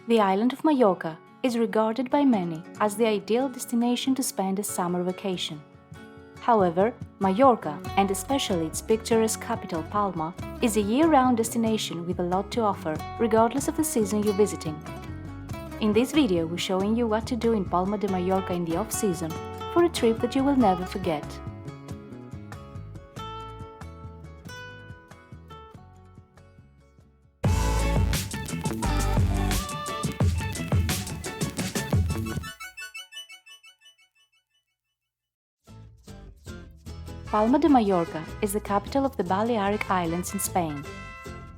The island of Mallorca is regarded by many as the ideal destination to spend a summer vacation. However, Mallorca, and especially its picturesque capital Palma, is a year-round destination with a lot to offer, regardless of the season you're visiting. In this video, we're showing you what to do in Palma de Mallorca in the off-season for a trip that you will never forget. Palma de Mallorca is the capital of the Balearic Islands in Spain.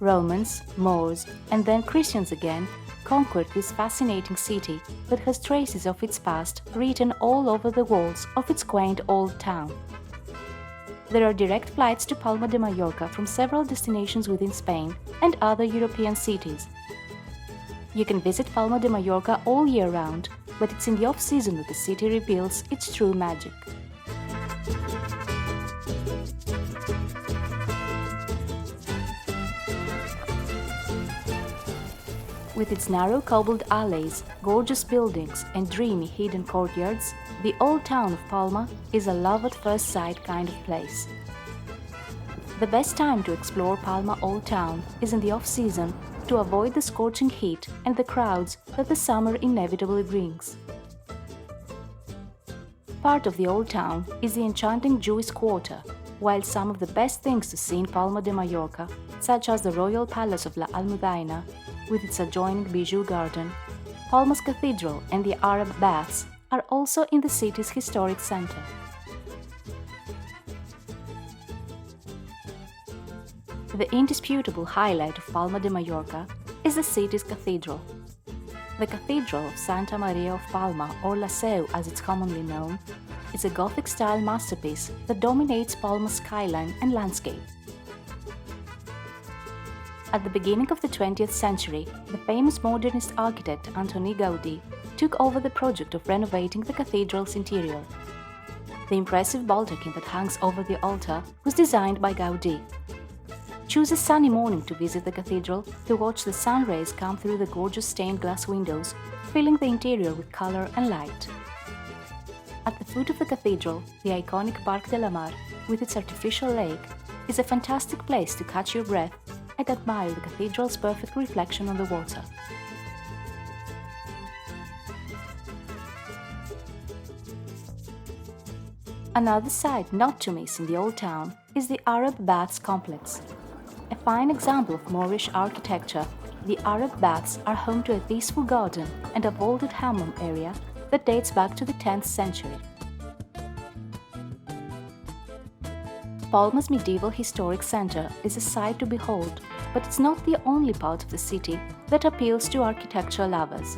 Romans, Moors, and then Christians again conquered this fascinating city that has traces of its past written all over the walls of its quaint old town. There are direct flights to Palma de Mallorca from several destinations within Spain and other European cities. You can visit Palma de Mallorca all year round, but it's in the off-season that the city reveals its true magic. With its narrow cobbled alleys, gorgeous buildings, and dreamy hidden courtyards, the old town of Palma is a love-at-first-sight kind of place. The best time to explore Palma Old Town is in the off-season to avoid the scorching heat and the crowds that the summer inevitably brings. Part of the old town is the enchanting Jewish quarter, while some of the best things to see in Palma de Mallorca, such as the Royal Palace of La Almudaina, with its adjoining bijou garden, Palma's Cathedral and the Arab Baths, are also in the city's historic center. The indisputable highlight of Palma de Mallorca is the city's cathedral. The Cathedral of Santa Maria of Palma, or La Seu as it's commonly known, is a Gothic-style masterpiece that dominates Palma's skyline and landscape. At the beginning of the 20th century, the famous modernist architect Antoni Gaudí took over the project of renovating the cathedral's interior. The impressive baldachin that hangs over the altar was designed by Gaudí. Choose a sunny morning to visit the cathedral to watch the sun rays come through the gorgeous stained glass windows, filling the interior with color and light. At the foot of the cathedral, the iconic Parc de la Mar, with its artificial lake, is a fantastic place to catch your breath and admire the cathedral's perfect reflection on the water. Another sight not to miss in the old town is the Arab Baths complex. A fine example of Moorish architecture, the Arab Baths are home to a peaceful garden and a vaulted hammam area that dates back to the 10th century. Palma's medieval historic center is a sight to behold, but it's not the only part of the city that appeals to architecture lovers.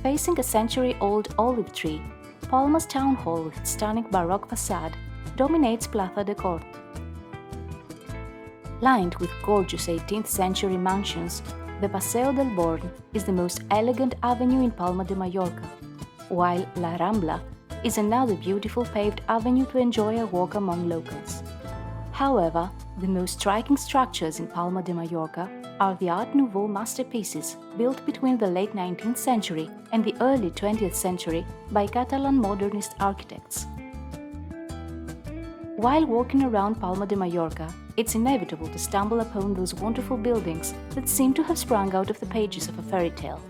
Facing a century-old olive tree, Palma's town hall with its stunning Baroque facade dominates Plaza de Cort. Lined with gorgeous 18th century mansions, the Paseo del Born is the most elegant avenue in Palma de Mallorca, while La Rambla is another beautiful paved avenue to enjoy a walk among locals. However, the most striking structures in Palma de Mallorca are the Art Nouveau masterpieces built between the late 19th century and the early 20th century by Catalan modernist architects. While walking around Palma de Mallorca, it's inevitable to stumble upon those wonderful buildings that seem to have sprung out of the pages of a fairy tale.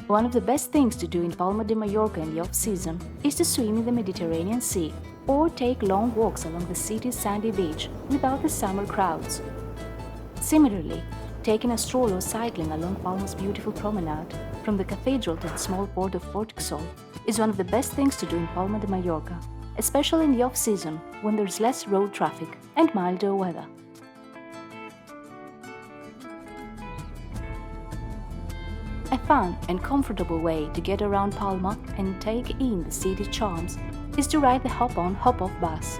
One of the best things to do in Palma de Mallorca in the off-season is to swim in the Mediterranean Sea or take long walks along the city's sandy beach without the summer crowds. Similarly, taking a stroll or cycling along Palma's beautiful promenade from the cathedral to the small port of Portugal is one of the best things to do in Palma de Mallorca, especially in the off-season when there's less road traffic and milder weather. A fun and comfortable way to get around Palma and take in the city's charms is to ride the hop-on, hop-off bus.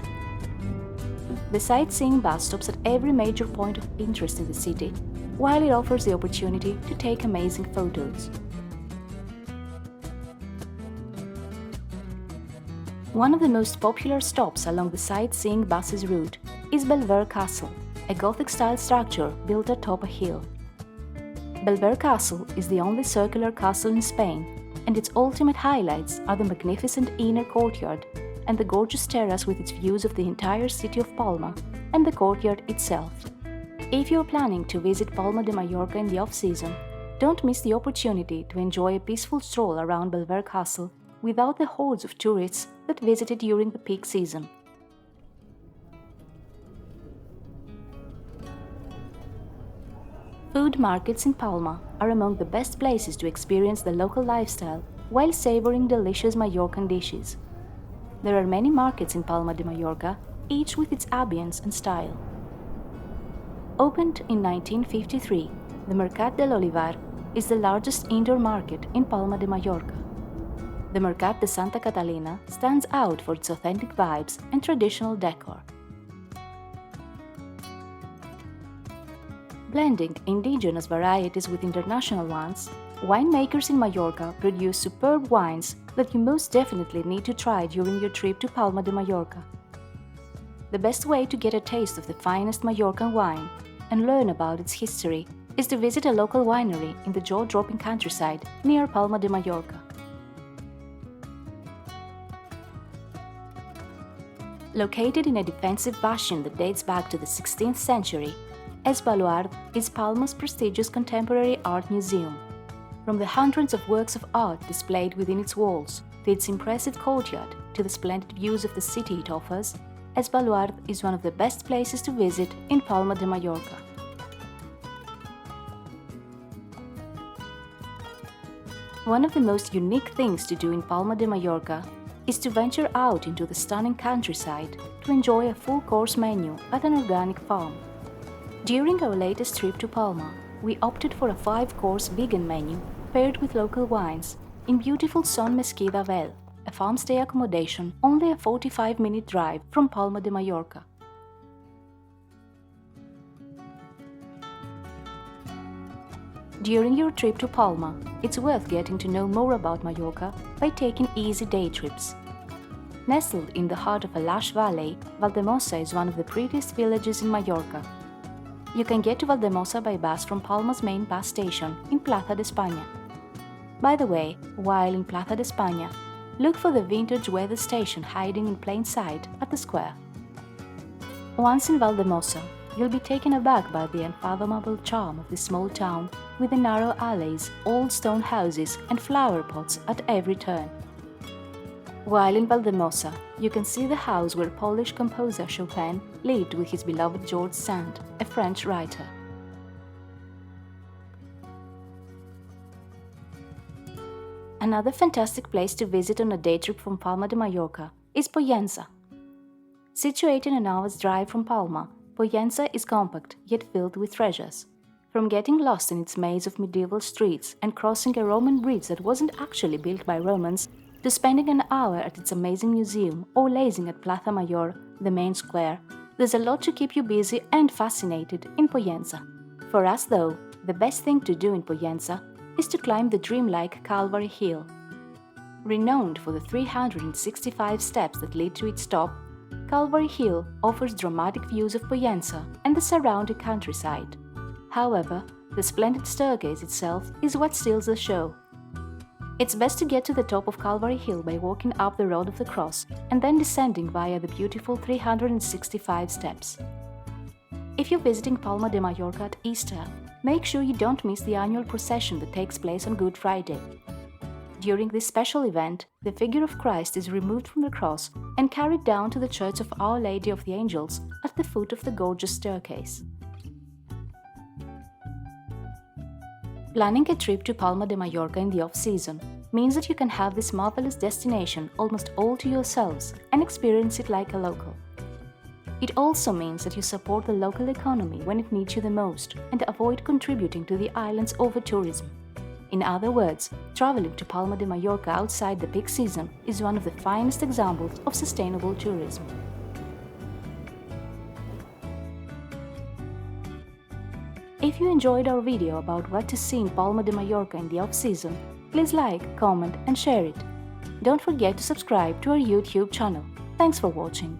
The sightseeing bus stops at every major point of interest in the city, while it offers the opportunity to take amazing photos. One of the most popular stops along the sightseeing bus's route is Bellver Castle, a Gothic-style structure built atop a hill. Bellver Castle is the only circular castle in Spain, and its ultimate highlights are the magnificent inner courtyard and the gorgeous terrace with its views of the entire city of Palma and the courtyard itself. If you're planning to visit Palma de Mallorca in the off-season, don't miss the opportunity to enjoy a peaceful stroll around Bellver Castle without the hordes of tourists that visit it during the peak season. Food markets in Palma are among the best places to experience the local lifestyle while savoring delicious Mallorcan dishes. There are many markets in Palma de Mallorca, each with its ambience and style. Opened in 1953, the Mercat de l'Olivar is the largest indoor market in Palma de Mallorca. The Mercat de Santa Catalina stands out for its authentic vibes and traditional decor. Blending indigenous varieties with international ones, winemakers in Mallorca produce superb wines that you most definitely need to try during your trip to Palma de Mallorca. The best way to get a taste of the finest Mallorcan wine and learn about its history is to visit a local winery in the jaw-dropping countryside near Palma de Mallorca. Located in a defensive bastion that dates back to the 16th century, Baluard is Palma's prestigious contemporary art museum. From the hundreds of works of art displayed within its walls, to its impressive courtyard, to the splendid views of the city it offers, Baluard is one of the best places to visit in Palma de Mallorca. One of the most unique things to do in Palma de Mallorca is to venture out into the stunning countryside to enjoy a full-course menu at an organic farm. During our latest trip to Palma, we opted for a 5-course vegan menu paired with local wines in beautiful Son Mesquida Vale, a farmstay accommodation only a 45-minute drive from Palma de Mallorca. During your trip to Palma, it's worth getting to know more about Mallorca by taking easy day trips. Nestled in the heart of a lush valley, Valldemossa is one of the prettiest villages in Mallorca. You can get to Valldemossa by bus from Palma's main bus station in Plaza de España. By the way, while in Plaza de España, look for the vintage weather station hiding in plain sight at the square. Once in Valldemossa, you'll be taken aback by the unfathomable charm of this small town with the narrow alleys, old stone houses and flower pots at every turn. While in Valldemossa, you can see the house where Polish composer Chopin lived with his beloved George Sand, a French writer. Another fantastic place to visit on a day trip from Palma de Mallorca is Pollenca. Situated an hour's drive from Palma, Pollenca is compact yet filled with treasures. From getting lost in its maze of medieval streets and crossing a Roman bridge that wasn't actually built by Romans, to spending an hour at its amazing museum or lazing at Plaza Mayor, the main square, there's a lot to keep you busy and fascinated in Pollenca. For us though, the best thing to do in Pollenca is to climb the dreamlike Calvary Hill. Renowned for the 365 steps that lead to its top, Calvary Hill offers dramatic views of Pollenca and the surrounding countryside. However, the splendid staircase itself is what steals the show. It's best to get to the top of Calvary Hill by walking up the Road of the Cross and then descending via the beautiful 365 steps. If you're visiting Palma de Mallorca at Easter, make sure you don't miss the annual procession that takes place on Good Friday. During this special event, the figure of Christ is removed from the cross and carried down to the Church of Our Lady of the Angels at the foot of the gorgeous staircase. Planning a trip to Palma de Mallorca in the off-season means that you can have this marvelous destination almost all to yourselves and experience it like a local. It also means that you support the local economy when it needs you the most and avoid contributing to the island's over-tourism. In other words, traveling to Palma de Mallorca outside the peak season is one of the finest examples of sustainable tourism. If you enjoyed our video about what to see in Palma de Mallorca in the off-season, please like, comment and share it. Don't forget to subscribe to our YouTube channel. Thanks for watching.